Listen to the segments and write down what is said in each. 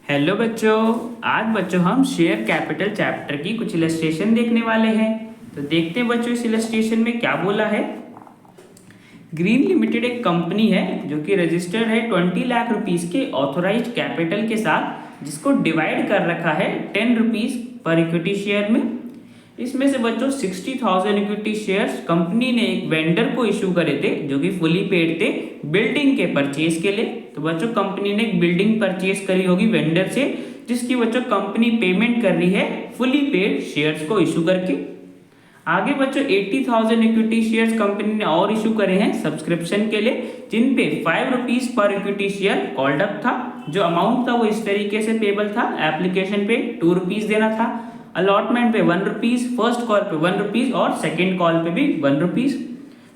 Hello बच्चों। आज बच्चों हम शेयर कैपिटल चैप्टर की कुछ इलस्ट्रेशन देखने वाले हैं। तो देखते हैं बच्चों इस इलस्ट्रेशन में क्या बोला है। ग्रीन लिमिटेड एक कंपनी है जो कि रजिस्टर्ड है 20 लाख रुपीस के ऑथोराइज्ड कैपिटल के साथ, जिसको डिवाइड कर रखा है 10 रुपीस पर इक्विटी शेयर में। इसमें से बच्चों 60,000 इक्विटी शेयर्स कंपनी ने एक वेंडर को इशू करे थे जो कि फुली पेड थे बिल्डिंग के परचेज के लिए। तो बच्चों कंपनी ने एक बिल्डिंग परचेज करी होगी वेंडर से, जिसकी बच्चों कंपनी पेमेंट कर रही है फुली पेड शेयर्स को इशू करके। आगे बच्चों 80,000 इक्विटी शेयर्स कंपनी ने और इशू करे हैं सब्सक्रिप्शन के लिए, जिन पे 5 rupees per equity share called up था। जो अमाउंट था वो इस तरीके से पेबल था। एप्लीकेशन पे 2 रुपीज देना था, अलॉटमेंट पे 1 रुपीज, फर्स्ट कॉल पे 1 रुपीज और सेकेंड कॉल पे भी 1 रुपीज।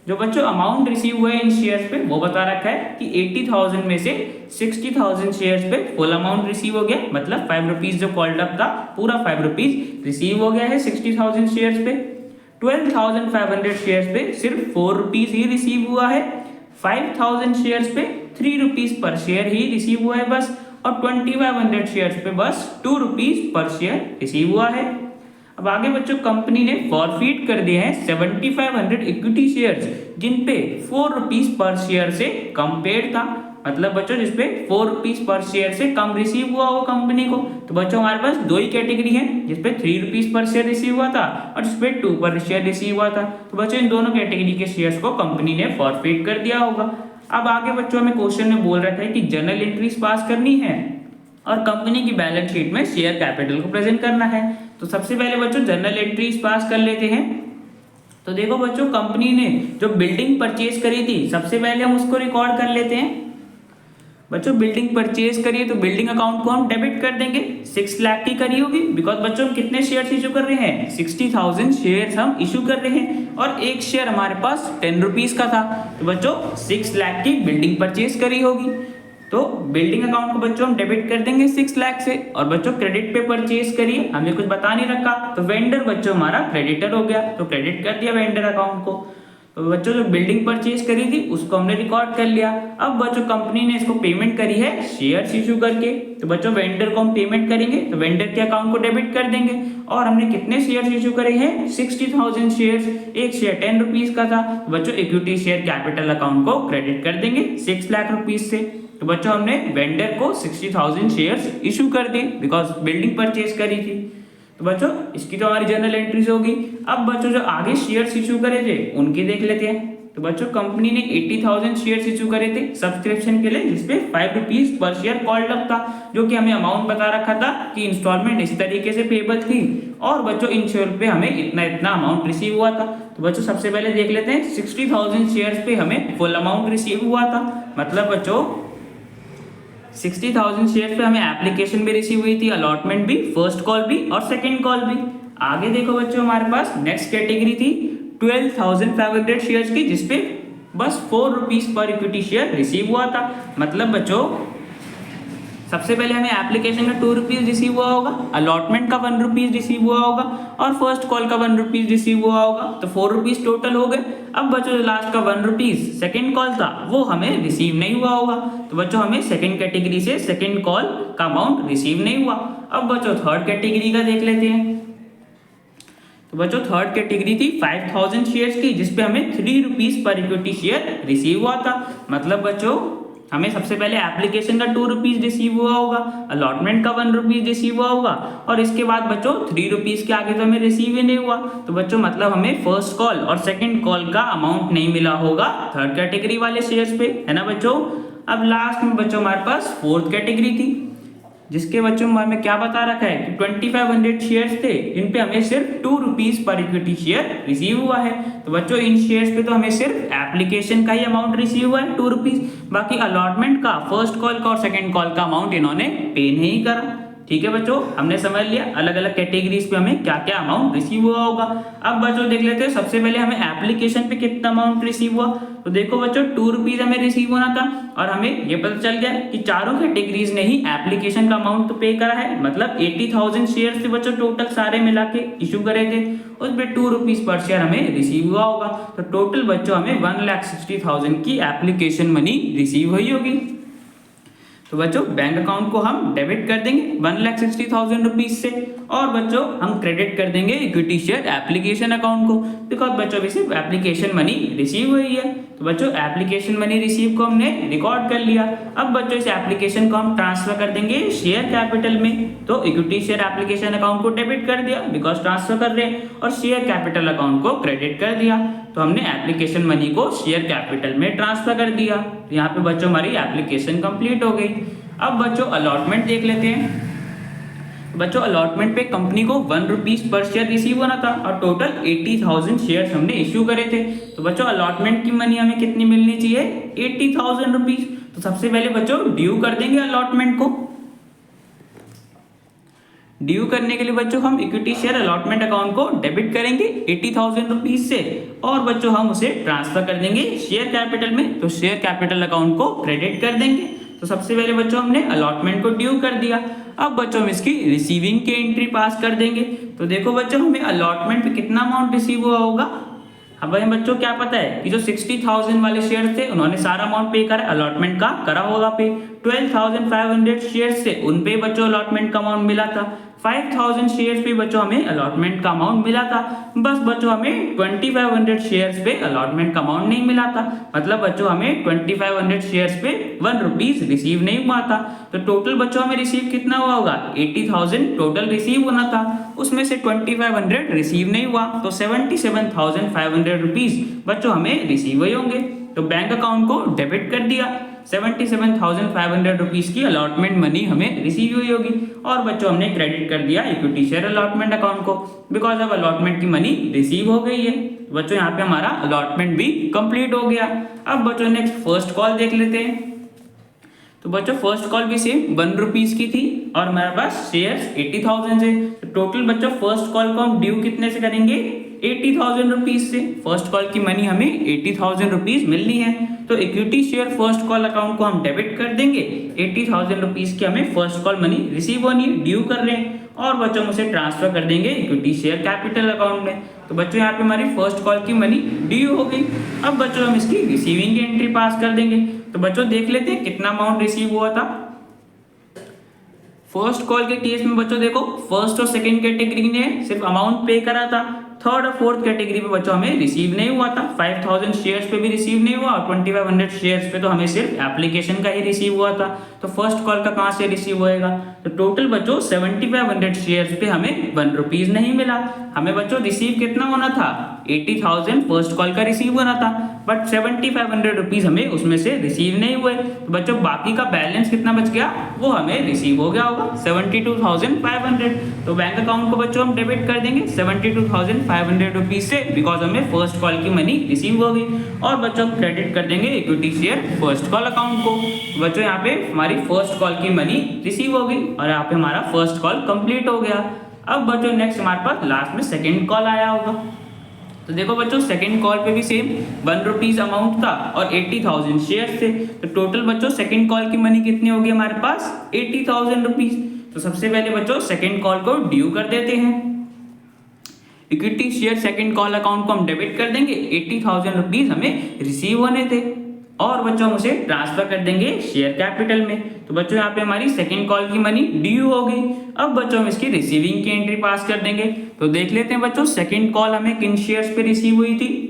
जो बच्चों अमाउंट रिसीव हुए इन शेयर्स पे वो बता रखा है कि 80,000 में से 60,000 शेयर्स पे फुल अमाउंट रिसीव हो गया, मतलब 5 रुपीज जो कॉल्ड अप था पूरा 5 रुपीज रिसीव हो गया है 60,000 शेयर्स पे। 12,500 शेयर्स पे सिर्फ 4 रुपीज ही रिसीव हुआ है। 5,000 शेयर्स पे 3 रुपीज पर शेयर ही रिसीव हुआ है बस, और 2,500 शेयर्स पे बस 2 रुपीज पर शेयर रिसीव हुआ है। अब आगे बच्चों कंपनी ने फॉरफीट कर दिए हैं 7,500 इक्विटी शेयर्स, जिन पे 4 रुपीज पर शेयर से कम पेड था, मतलब बच्चों जिसपे 4 रुपीज पर शेयर से कम रिसीव हुआ हो कंपनी को। तो बच्चों हमारे पास दो ही कैटेगरी है, जिसपे 3 रुपीज पर शेयर रिसीव हुआ था और जिसपे 2 पर शेयर रिसीव हुआ था। तो बच्चों इन दोनों कैटेगरी के शेयर्स को कंपनी ने फॉरफीट कर दिया होगा। अब आगे बच्चों हमें क्वेश्चन में बोल रखा है कि जर्नल एंट्रीज पास करनी है और कंपनी की बैलेंस शीट में शेयर कैपिटल को प्रेजेंट करना है। तो सबसे पहले बच्चों जर्नल एंट्रीज पास कर लेते हैं। तो देखो बच्चों कंपनी ने जो बिल्डिंग परचेज करी थी, सबसे पहले हम उसको रिकॉर्ड कर लेते हैं। बच्चों बिल्डिंग परचेज करिए तो बिल्डिंग अकाउंट को हम डेबिट कर देंगे। 6 लाख की करी होगी, बिकॉज बच्चों हम कितने शेयर्स इशू कर रहे हैं, 60,000 शेयर्स हम इशू कर रहे हैं और एक शेयर हमारे पास 10 रुपीज का था। तो बच्चों 6 लाख की बिल्डिंग परचेज करी होगी, तो बिल्डिंग अकाउंट को बच्चों हम डेबिट कर देंगे 6 लाख से। और बच्चों क्रेडिट पे परचेज करिए, हमने कुछ बता नहीं रखा, तो वेंडर बच्चों हमारा क्रेडिटर हो गया, तो क्रेडिट कर दिया वेंडर अकाउंट को। तो बच्चों जो बिल्डिंग परचेज करी थी उसको हमने रिकॉर्ड कर लिया। अब बच्चों कंपनी ने इसको पेमेंट करी है शेयर्स इशू करके, तो बच्चों वेंडर को हम पेमेंट करेंगे तो वेंडर के अकाउंट को डेबिट कर देंगे। और हमने कितने शेयर्स इशू करे हैं, 60,000 शेयर्स, एक शेयर 10 रुपीज का था, तो बच्चों इक्विटी शेयर कैपिटल अकाउंट को क्रेडिट कर देंगे 6 लाख रुपीज से। तो बच्चों हमने वेंडर को 60,000 शेयर्स इशू कर दी बिकॉज बिल्डिंग परचेज करी थी। तो बच्चों इसकी तो हमारी जर्नल एंट्रीज होगी। अब बच्चों जो आगे शेयर्स इशू करे थे उनकी देख लेते हैं। तो बच्चों कंपनी ने 80,000 शेयर्स इशू करे थे सब्सक्रिप्शन के लिए, जिसपे 5 rupees per share called up था, जो कि हमें अमाउंट बता रखा था कि इंस्टॉलमेंट इसी तरीके से पेबल थी और बच्चों इन शेयर पे हमें इतना अमाउंट रिसीव हुआ था। तो बच्चों सबसे पहले देख लेते हैं 60,000 शेयर्स पे हमें फुल अमाउंट रिसीव हुआ था, मतलब बच्चों 60,000 शेयर पे हमें एप्लीकेशन भी रिसीव हुई थी, अलॉटमेंट भी, फर्स्ट कॉल भी और सेकंड कॉल भी। आगे देखो बच्चों हमारे पास नेक्स्ट कैटेगरी थी 12,500 शेयर्स की, जिसपे बस 4 rupees per equity share receive हुआ था। मतलब बच्चों सबसे पहले हमें एप्लीकेशन का 2 रुपीज रिसीव हुआ होगा, अलॉटमेंट का 1 रुपीज रिसीव हुआ होगा और फर्स्ट कॉल का 1 रुपीज रिसीव हुआ होगा, तो 4 रुपीज टोटल हो गए। अब बच्चों जो लास्ट का 1 रुपीज सेकेंड कॉल था वो हमें रिसीव नहीं हुआ होगा, तो बच्चों हमें सेकेंड कैटेगरी से सेकेंड कॉल का अमाउंट रिसीव नहीं हुआ। अब बच्चों थर्ड कैटेगरी का देख लेते हैं। तो बच्चों थर्ड कैटेगरी थी 5,000 शेयर्स की, जिसपे हमें 3 rupees per equity share receive हुआ था। मतलब बच्चों हमें सबसे पहले एप्लीकेशन का 2 रुपीज रिसीव हुआ होगा, अलॉटमेंट का 1 रुपीज रिसीव हुआ होगा और इसके बाद बच्चों 3 रुपीज के आगे तो हमें रिसीव ही नहीं हुआ। तो बच्चों मतलब हमें फर्स्ट कॉल और सेकंड कॉल का अमाउंट नहीं मिला होगा थर्ड कैटेगरी वाले शेयर्स पे, है ना बच्चों। अब लास्ट में बच्चों हमारे पास फोर्थ कैटेगरी थी, जिसके बच्चों में हमें क्या बता रखा है कि 2,500 शेयर्स थे, इन पे हमें सिर्फ 2 rupees per equity share receive हुआ है। तो बच्चों इन शेयर्स पे तो हमें सिर्फ एप्लीकेशन का ही अमाउंट रिसीव हुआ है 2 रुपीज, बाकी अलॉटमेंट का, फर्स्ट कॉल का और सेकंड कॉल का अमाउंट इन्होंने पे नहीं करा। ठीक है बच्चों, हमने समझ लिया अलग अलग कैटेगरीज पे हमें क्या क्या अमाउंट रिसीव हुआ होगा। अब बच्चों देख लेते हैं सबसे पहले हमें एप्लीकेशन पे कितना अमाउंट रिसीव हुआ। तो देखो बच्चों 2 रुपीज हमें रिसीव होना था और हमें ये पता चल गया कि चारों कैटेगरीज ने ही एप्लीकेशन का अमाउंट तो पे करा है, मतलब 80,000 शेयर्स थे बच्चों टोटल सारे मिला के इशू करे थे, उसमें 2 रुपीज पर शेयर हमें रिसीव हुआ होगा। तो टोटल बच्चों हमें 1,60,000 की एप्लीकेशन मनी रिसीव हुई होगी। तो बच्चों बैंक अकाउंट को हम डेबिट कर देंगे 1,60,000 रुपीज से, और बच्चों हम क्रेडिट कर देंगे इक्विटी शेयर एप्लीकेशन अकाउंट को, बिकॉज बच्चों अभी सिर्फ एप्लीकेशन मनी रिसीव हुई है। तो बच्चों एप्लीकेशन मनी रिसीव को हमने रिकॉर्ड कर लिया। अब बच्चों इस एप्लीकेशन को हम ट्रांसफर कर देंगे शेयर कैपिटल में। तो इक्विटी शेयर एप्लीकेशन अकाउंट को डेबिट कर दिया बिकॉज ट्रांसफर कर रहे हैं, और शेयर कैपिटल अकाउंट को क्रेडिट कर दिया। तो हमने एप्लीकेशन मनी को शेयर कैपिटल में ट्रांसफर कर दिया। तो यहाँ पे बच्चों हमारी एप्लीकेशन कंप्लीट हो गई। अब बच्चों अलॉटमेंट देख लेते हैं। बच्चों अलॉटमेंट पे कंपनी को 1 रुपीज पर शेयर रिसीव होना था और टोटल 80,000 शेयर्स हमने इश्यू करे थे। तो बच्चों अलॉटमेंट की मनी हमें कितनी मिलनी चाहिए? 80,000 रुपीज। तो सबसे पहले बच्चों ड्यू कर देंगे अलॉटमेंट को। ड्यू करने के लिए बच्चों हम इक्विटी शेयर अलॉटमेंट अकाउंट को डेबिट करेंगे 80,000 रुपीज से, और बच्चों हम उसे ट्रांसफर कर देंगे शेयर कैपिटल में। तो शेयर कैपिटल अकाउंट को क्रेडिट कर देंगे। तो सबसे पहले बच्चों हमने अलॉटमेंट को ड्यू कर दिया। अब बच्चों हम इसकी रिसीविंग की एंट्री पास कर देंगे। तो देखो बच्चों हमें अलॉटमेंट पे कितना अमाउंट रिसीव हुआ होगा। अब हमें बच्चों क्या पता है कि जो 60,000 वाले शेयर थे उन्होंने सारा अमाउंट पे करा, अलॉटमेंट का करा होगा पे। 12,500 शेयर्स थे, उन पे बच्चों अलॉटमेंट का अमाउंट मिला था। 5,000 शेयर्स पे बच्चों हमें अलॉटमेंट का अमाउंट मिला था। बस बच्चों हमें 2,500 शेयर्स पे अलॉटमेंट का अमाउंट नहीं मिला था। मतलब बच्चों हमें 2,500 शेयर्स पे 1 रुपीज रिसीव नहीं हुआ था। तो टोटल बच्चों हमें रिसीव कितना हुआ होगा? 80,000 टोटल रिसीव होना था, उसमें से 2,500 रिसीव नहीं हुआ, तो 77,500 रुपीज बच्चों हमें रिसीव हुए होंगे। तो बैंक अकाउंट को डेबिट कर दिया। 77,500 रुपीज की अलॉटमेंट मनी हमें रिसीव हुई होगी, और बच्चों हमने क्रेडिट कर दिया इक्विटी शेयर अलॉटमेंट अकाउंट को, बिकॉज अब अलॉटमेंट की मनी रिसीव हो गई है। बच्चों यहाँ पे हमारा अलॉटमेंट भी कंप्लीट हो गया। अब बच्चों नेक्स्ट फर्स्ट कॉल देख लेते हैं। तो बच्चों फर्स्ट कॉल भी सेम 1 रुपीज की थी, और हमारे पास शेयर्स 80,000 से। तो टोटल बच्चों फर्स्ट कॉल को हम ड्यू कितने से करेंगे? 80,000 रुपीज से। फर्स्ट कॉल की मनी हमें 80,000 रुपीज मिलनी है। तो equity share first call account को हम डेबिट कर देंगे। 80,000 रुपीज की हमें फर्स्ट कॉल मनी रिसीव होनी है, ड्यू कर रहे हैं, और बच्चों उसे ट्रांसफर कर देंगे इक्विटी शेयर कैपिटल अकाउंट में। तो बच्चों यहाँ पे हमारी फर्स्ट कॉल की मनी ड्यू हो गई। अब बच्चों हम इसकी रिसीविंग की एंट्री पास कर देंगे। तो बच्चों देख लेते हैं कितना अमाउंट रिसीव हुआ था। फर्स्ट कॉल के केस में बच्चों देखो फर्स्ट और सेकंड कैटेगरी ने सिर्फ अमाउंट पे करा था, थर्ड और फोर्थ कैटेगरी पे बच्चों हमें रिसीव नहीं हुआ था। 5,000 शेयर्स पे भी रिसीव नहीं हुआ, और 2,500 शेयर्स पे तो हमें सिर्फ एप्लीकेशन का ही रिसीव हुआ था। तो फर्स्ट कॉल का कहाँ से रिसीव होएगा? तो टोटल बच्चों 7,500 शेयर्स पे हमें 1 रुपीज नहीं मिला। हमें बच्चों रिसीव कितना होना था? 80,000 फर्स्ट कॉल का रिसीव होना था, बट 7,500 रुपीज हमें उसमें से रिसीव नहीं हुए। तो बच्चों बाकी का बैलेंस कितना बच गया? वो हमें रिसीव हो गया होगा 72,500। तो बैंक अकाउंट को बच्चों हम डेबिट कर देंगे 72,500 रुपीज से, बिकॉज हमें फर्स्ट कॉल की मनी रिसीव हो गई, और बच्चों क्रेडिट कर देंगे equity share first call account को। बच्चों यहाँ पे हमारी फर्स्ट कॉल की मनी रिसीव हो गई, और यहाँ पे हमारा फर्स्ट कॉल कंप्लीट हो गया। अब बच्चों नेक्स्ट हमारे पास लास्ट में सेकंड कॉल आया होगा। तो देखो बच्चों सेकंड कॉल पे भी सेम 1 रुपीज अमाउंट था और 80,000 शेयर थे। तो टोटल बच्चों सेकंड कॉल की मनी कितनी होगी हमारे पास? 80,000 रुपीज। तो सबसे पहले बच्चों सेकंड कॉल को ड्यू कर देते हैं। Equity share second call account को हम डेबिट कर देंगे। 80,000 रुपीज हमें रिसीव होने थे, और बच्चों हम उसे ट्रांसफर कर देंगे शेयर कैपिटल में। तो बच्चों यहाँ पे हमारी सेकंड कॉल की मनी ड्यू हो गई। अब बच्चों हम इसकी रिसीविंग की एंट्री पास कर देंगे। तो देख लेते हैं बच्चों सेकंड कॉल हमें किन शेयर्स पे रिसीव हुई थी।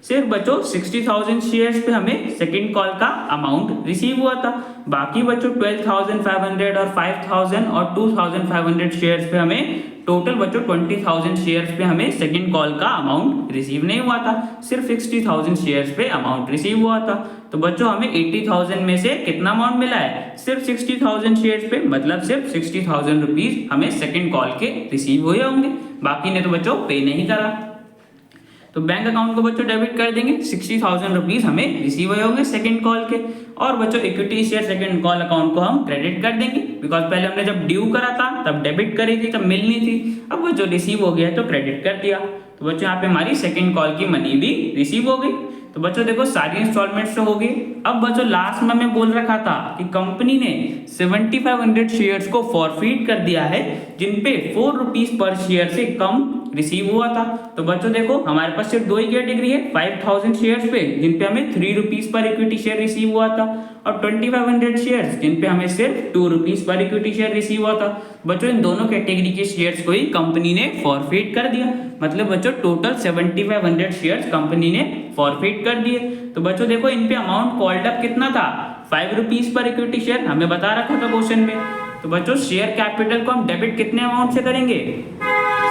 सिर्फ बच्चों 60,000 शेयर्स पे हमें सेकंड कॉल का अमाउंट रिसीव हुआ था। बाकी बच्चों 12,500 और 5,000 और 2,500 शेयर्स पे हमें टोटल बच्चों 20,000 शेयर्स पे हमें सेकंड कॉल का अमाउंट रिसीव नहीं हुआ था। सिर्फ 60,000 शेयर्स पे अमाउंट रिसीव हुआ था। तो बच्चों हमें 80,000 में से कितना अमाउंट मिला है? सिर्फ 60,000 शेयर्स पे, मतलब सिर्फ 60,000 रुपीज हमें सेकंड कॉल के रिसीव हुए होंगे। बाकी ने तो बच्चों पे नहीं करा। तो बैंक अकाउंट को बच्चों डेबिट कर देंगे। 60,000 रुपीज हमें रिसीव हुए होंगे सेकंड कॉल के, और बच्चों equity share second call account को हम क्रेडिट कर देंगे, बिकॉज पहले हमने जब ड्यू करा था तब डेबिट करी थी, तब मिलनी थी। अब वो जो रिसीव हो गया तो क्रेडिट कर दिया। तो बच्चों यहाँ पे हमारी सेकंड कॉल की मनी भी रिसीव हो गई। तो बच्चों देखो सारी इंस्टॉलमेंट्स तो हो गई। अब बच्चों लास्ट में मैं बोल रखा था कि कंपनी ने 7,500 शेयर्स को फॉरफीट कर दिया है, जिन पे 4 रुपीज पर शेयर से कम रिसीव हुआ था। तो बच्चों देखो हमारे पास सिर्फ दो ही कैटेगरी है 5000 शेयर्स पे जिन पे हमें 3 rupees per equity share receive हुआ था, और 2500 शेयर्स जिन पे हमें सिर्फ 2 rupees per equity share receive हुआ था। बच्चों इन दोनों कैटेगरी के शेयर्स को ही कंपनी ने फॉरफिट कर दिया, मतलब बच्चों टोटल 7500 शेयर्स कंपनी ने फॉरफिट कर दिए। तो बच्चों देखो इन पे अमाउंट कॉल्ड अप कितना था, 5 रुपीज पर इक्विटी शेयर हमें बता रखा था क्वेश्चन में। तो बच्चों शेयर कैपिटल को हम डेबिट कितने अमाउंट से करेंगे,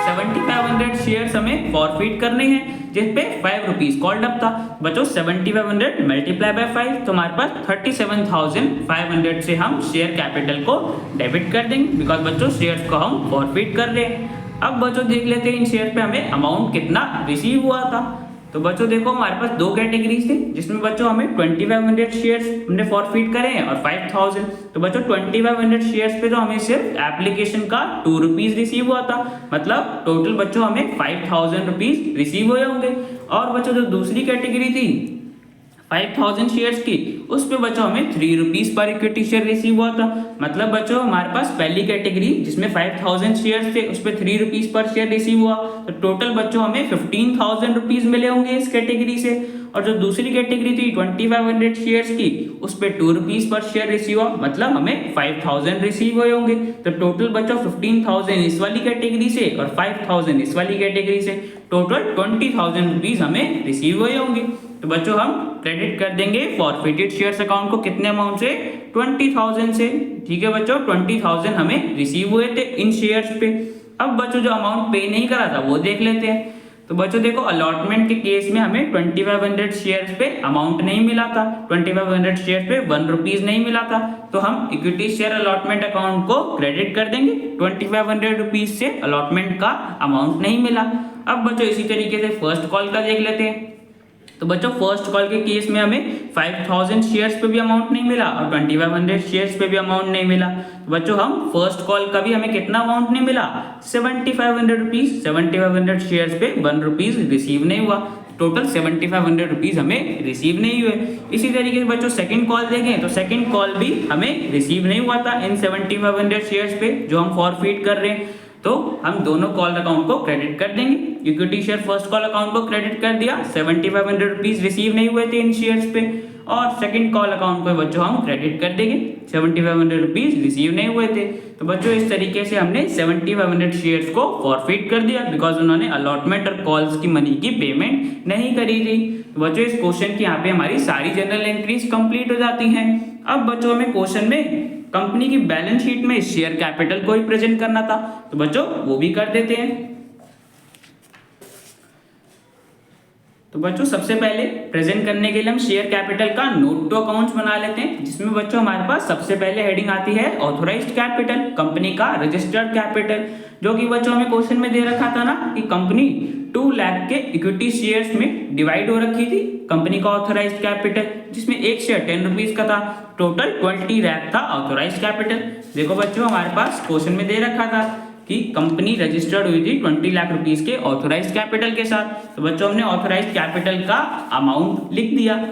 7500 शेयर्स हमें फॉरफिट करने हैं जिस पे 5 रुपीज कॉल्ड अप था। बच्चों 7500 मल्टीप्लाई बाय 5 तो हमारे पास 37500 से हम शेयर कैपिटल को डेबिट कर देंगे, बिकॉज बच्चों शेयर्स को हम फॉरफिट कर रहे हैं। अब बच्चों देख लेते हैं इन शेयर पे हमें अमाउंट कितना रिसीव हुआ था। तो बच्चों देखो हमारे पास दो कैटेगरीज थे जिसमें बच्चों हमें 2500 शेयर्स हमने फॉरफिट करे हैं और 5000। तो बच्चों 2500 शेयर्स पे तो हमें सिर्फ एप्लीकेशन का 2 रुपीज रिसीव हुआ था, मतलब टोटल बच्चों हमें 5000 रुपीज रिसीव हुए होंगे। और बच्चों जो दूसरी कैटेगरी थी 5000 शेयर्स की, उस पे बच्चों हमें 3 rupees per equity share receive हुआ था, मतलब बच्चों हमारे पास पहली कैटेगरी जिसमें 5000 शेयर्स थे उस पे 3 रुपीज पर शेयर रिसीव हुआ, तो टोटल बच्चों हमें 15000 रुपीज मिले होंगे इस कैटेगरी से। और जो दूसरी कैटेगरी थी 2500 शेयर्स की, उस पे 2 रुपीज पर शेयर रिसीव हुआ, मतलब हमें 5000 रिसीव हुए होंगे। तो टोटल बच्चों 15000 इस वाली कैटेगरी से और 5000 इस वाली कैटेगरी से, टोटल 20000 रुपीज हमें रिसीव हुए होंगे। तो बच्चों हम क्रेडिट कर देंगे फॉरफिटेड शेयर्स अकाउंट को कितने अमाउंट से, 20000 से। ठीक है बच्चों 20000 हमें रिसीव हुए थे इन शेयर्स पे। अब बच्चों जो अमाउंट पे नहीं करा था वो देख लेते हैं। तो बच्चों देखो अलॉटमेंट के केस में हमें 2500 शेयर्स पे अमाउंट नहीं मिला था, 2500 शेयर्स पे 1 रुपीज नहीं मिला था, तो हम इक्विटी शेयर अलॉटमेंट अकाउंट को क्रेडिट कर देंगे। 2500 रुपीज से अलॉटमेंट का अमाउंट नहीं मिला। अब बच्चों इसी तरीके से फर्स्ट कॉल का देख लेते हैं। तो बच्चों फर्स्ट कॉल के केस में हमें 5000 शेयर्स पे भी अमाउंट नहीं मिला और 2500 शेयर्स पे भी अमाउंट नहीं मिला। तो बच्चों हम फर्स्ट कॉल का भी हमें कितना अमाउंट नहीं मिला, 7500 रुपीज। 7500 शेयर्स पे 1 रुपीज रिसीव नहीं हुआ, टोटल 7500 रुपीज हमें रिसीव नहीं हुए। इसी तरीके से बच्चों सेकंड कॉल देखें तो सेकंड कॉल भी हमें रिसीव नहीं हुआ था इन 7500 शेयर्स पे जो हम फॉरफिट कर रहे हैं। तो हम दोनों कॉल अकाउंट को क्रेडिट कर देंगे। Equity share first call account को क्रेडिट कर दिया, 7500 रुपीज रिसीव नहीं हुए थे इन शेयर्स पे, और सेकंड कॉल अकाउंट को बच्चों हम क्रेडिट कर देंगे, 7500 रुपीज रिसीव नहीं हुए थे। तो बच्चों इस तरीके से हमने 7500 शेयर्स को फॉरफिट कर दिया, बिकॉज उन्होंने अलॉटमेंट और कॉल्स की मनी की पेमेंट नहीं करी थी। तो बच्चों इस क्वेश्चन की यहाँ पे हमारी सारी जनरल एंट्रीज कंप्लीट हो जाती हैं। अब बच्चों हमें क्वेश्चन में कंपनी की बैलेंस शीट में शेयर कैपिटल को ही प्रेजेंट करना था, तो बच्चों वो भी कर देते हैं। तो बच्चों सबसे पहले प्रेजेंट करने के लिए हम शेयर कैपिटल का नोट टू अकाउंट्स बना लेते हैं, जिसमें बच्चों हमारे पास सबसे पहले हेडिंग आती है ऑथोराइज्ड कैपिटल, कंपनी का रजिस्टर्ड कैपिटल, जो कि बच्चों हमें क्वेश्चन में दे रखा था ना कि कंपनी 2 लाख के इक्विटी शेयर्स में डिवाइड हो रखी थी कंपनी का ऑथोराइज्ड कैपिटल, जिसमें एक शेयर 10 रुपीज का था, टोटल 20 लाख था ऑथोराइज्ड कैपिटल। देखो बच्चों हमारे पास क्वेश्चन में दे रखा था कि कंपनी रजिस्टर्ड हुई थी 20 लाख रुपीस के ऑथोराइज्ड कैपिटल के साथ। तो बच्चों हमने ऑथोराइज्ड कैपिटल का अमाउंट लिख दिया,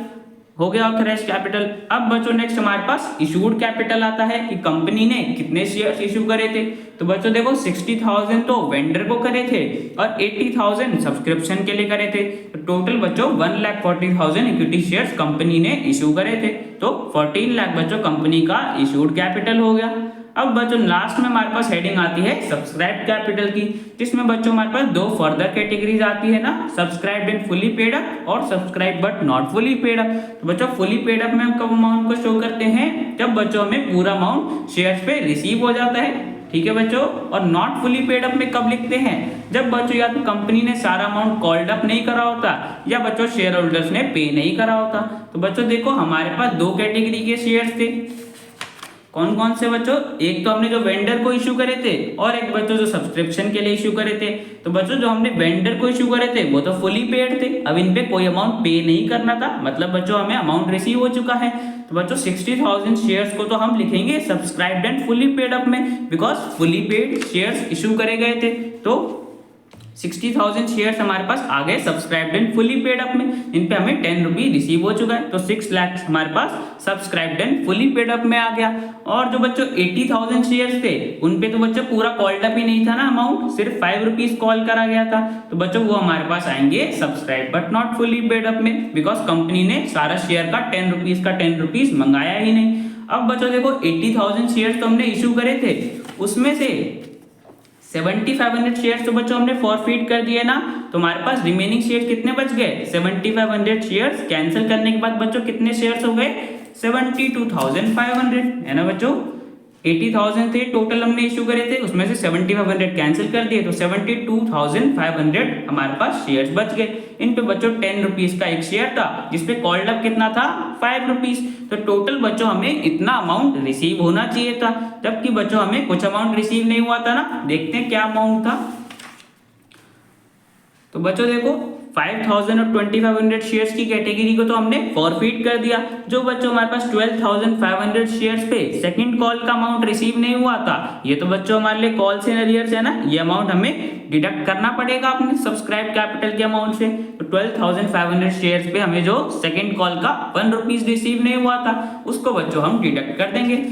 हो गया ऑथोराइज्ड कैपिटल। अब बच्चों नेक्स्ट हमारे पास इशूड कैपिटल आता है कि कंपनी ने कितने शेयर्स इशू करे थे। तो बच्चों देखो 60,000 तो वेंडर को करे थे और 80,000 सब्सक्रिप्शन के लिए करे थे, तो टोटल बच्चों 1,40,000 इक्विटी शेयर्स कंपनी ने इशू करे थे, तो 14 लाख बच्चों कंपनी का इशूड कैपिटल हो गया। अब बच्चों लास्ट में हमारे पास हेडिंग आती है सब्सक्राइब कैपिटल की, जिसमें बच्चों हमारे पास दो फर्दर कैटेगरीज आती है ना, subscribe and fully paid up और subscribe but not fully paid up. तो बच्चों फुली पेड अप में हम कब अमाउंट को शो करते हैं, जब बच्चों हमें पूरा अमाउंट शेयर्स पे रिसीव हो जाता है, ठीक है बच्चों। और नॉट फुली पेड अप में कब लिखते हैं, जब बच्चों या तो कंपनी ने सारा अमाउंट कॉल्ड अप नहीं करा होता या बच्चों शेयर होल्डर्स ने पे नहीं करा होता। तो बच्चों देखो हमारे पास दो कैटेगरी के शेयर्स थे, कौन कौन से बच्चों, एक तो हमने जो वेंडर को इशू करे थे और एक बच्चों जो सब्सक्रिप्शन के लिए इशू करे थे। तो बच्चों जो हमने वेंडर को इशू करे थे वो तो फुली पेड थे, अब इन पे कोई अमाउंट पे नहीं करना था, मतलब बच्चों हमें अमाउंट रिसीव हो चुका है। तो बच्चों 60,000 शेयर्स को तो हम लिखेंगे subscribed and fully paid up में, because fully paid shares issue करे गए थे। तो 60,000 शेयर्स हमारे पास आ गए subscribed and fully paid up में, इन पे हमें 10 रुपये रिसीव हो चुका है। तो 6 लाख हमारे पास subscribed and fully paid up में आ गया। और जो बच्चों 80,000 शेयर्स थे उन पे तो बच्चों पूरा कॉल्ड अप ही नहीं था ना अमाउंट, सिर्फ 5 रुपीज कॉल करा गया था। तो बच्चों वो हमारे पास आएंगे subscribe but not fully paid up में, बिकॉज कंपनी ने सारा शेयर का 10 रुपीज मंगाया ही नहीं। अब बच्चों देखो 80,000 शेयर्स तो हमने इशू करे थे, उसमें से 7500 शेयर्स तो बच्चों हमने फॉरफिट कर दिए ना, तो हमारे पास रिमेनिंग शेयर कितने बच गए? 7500 शेयर्स कैंसिल करने के बाद बच्चों कितने शेयर्स हो गए? 72,500 है ना बच्चों। 80,000 थे टोटल हमने इशू करे थे, उसमें से 7500 कैंसिल कर दिए तो 72,500 हमारे पास शेयर्स बच गए। इन पे बच्चों 10 रुपीज का एक शेयर था जिसपे कॉल्ड अप कितना था? 5 रुपीज। तो टोटल बच्चों हमें इतना अमाउंट रिसीव होना चाहिए था, जबकि बच्चों हमें कुछ अमाउंट रिसीव नहीं हुआ था ना। देखते हैं क्या अमाउंट था। तो बच्चों देखो 5,000 और 2,500 शेयर्स की कैटेगरी को तो हमने फॉरफिट कर दिया। जो बच्चों हमारे पास 12,500 शेयर्स पे सेकंड कॉल का अमाउंट रिसीव नहीं हुआ था, ये तो बच्चों हमारे लिए कॉल्स इन अरियर्स है ना, ये अमाउंट हमें डिडक्ट करना पड़ेगा अपने सब्सक्राइब कैपिटल के अमाउंट से। तो 12,500 शेयर्स पे हमें जो सेकंड कॉल का 1 रुपीज रिसीव नहीं हुआ था उसको बच्चों हम डिडक्ट कर देंगे।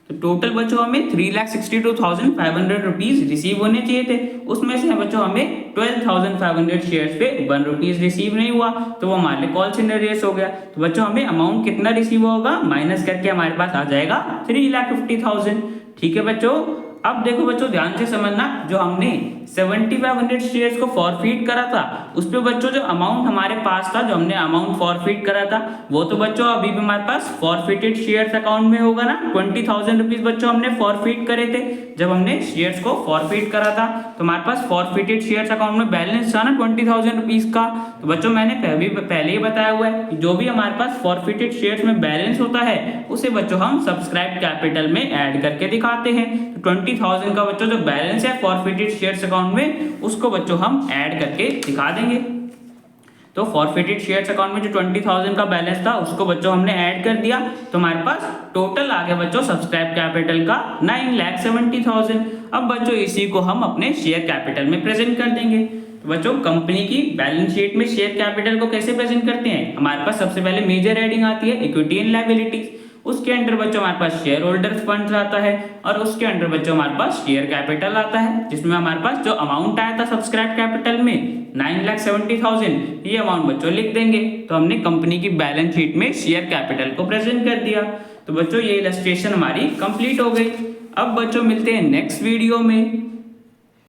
तो टोटल बच्चों हमें 3,62,500 रुपीज रिसीव होने चाहिए थे, उसमें से बच्चों हमें 12,500 शेयर्स पे 1 रुपीज रिसीव नहीं हुआ, तो वो हमारे लिए कॉल इन अरियर्स हो गया। तो बच्चों हमें अमाउंट कितना रिसीव होगा माइनस करके हमारे पास आ जाएगा 3,50,000। ठीक है बच्चों। अब देखो बच्चों ध्यान से समझना, जो हमने 7500 शेयर्स को फॉरफिट करा था उस पे बच्चों जो अमाउंट हमारे पास था, जो हमने अमाउंट फॉरफिट करा था वो तो बच्चों अभी भी हमारे पास फॉरफिटेड शेयर्स अकाउंट में होगा ना। 20,000 रुपीज बच्चों हमने फॉरफिट करे थे जब हमने शेयर्स को फॉरफिट करा था, तो हमारे पास फॉरफिटेड शेयर्स अकाउंट में बैलेंस था ना 20,000 रुपीज का। तो बच्चों मैंने पहले ही बताया हुआ है कि जो भी हमारे पास फॉरफिटेड शेयर्स में बैलेंस होता है उसे बच्चों हम सब्सक्राइब कैपिटल में ऐड करके दिखाते हैं। तो 20,000 का बच्चों जो बैलेंस है फॉरफिटेड शेयर्स अकाउंट में उसको बच्चों हम ऐड करके दिखा देंगे। तो फॉरफिटेड शेयर्स अकाउंट में जो 20,000 का बैलेंस था उसको बच्चों हमने ऐड कर दिया, तो हमारे पास टोटल आ गया बच्चों सब्सक्राइब कैपिटल का 9,70,000। अब बच्चों इसी को हम अपने शेयर कैपिटल में प्रेजेंट कर देंगे। तो बच्चों कंपनी की बैलेंस शीट में शेयर कैपिटल को कैसे प्रेजेंट करते हैं? हमारे पास सबसे पहले मेजर हेडिंग आती है इक्विटी एंड लायबिलिटीज, उसके अंडर बच्चों हमारे पास शेयर होल्डर्स फंड्स आता है और उसके अंडर बच्चों हमारे पास शेयर कैपिटल आता है, जिसमें हमारे पास जो अमाउंट आया था सब्सक्राइब कैपिटल में 9,70,000, ये अमाउंट बच्चों लिख देंगे। तो हमने कंपनी की बैलेंस शीट में शेयर कैपिटल को प्रेजेंट कर दिया। तो बच्चों ये इलस्ट्रेशन हमारी कंप्लीट हो गई। अब बच्चों मिलते हैं नेक्स्ट वीडियो में।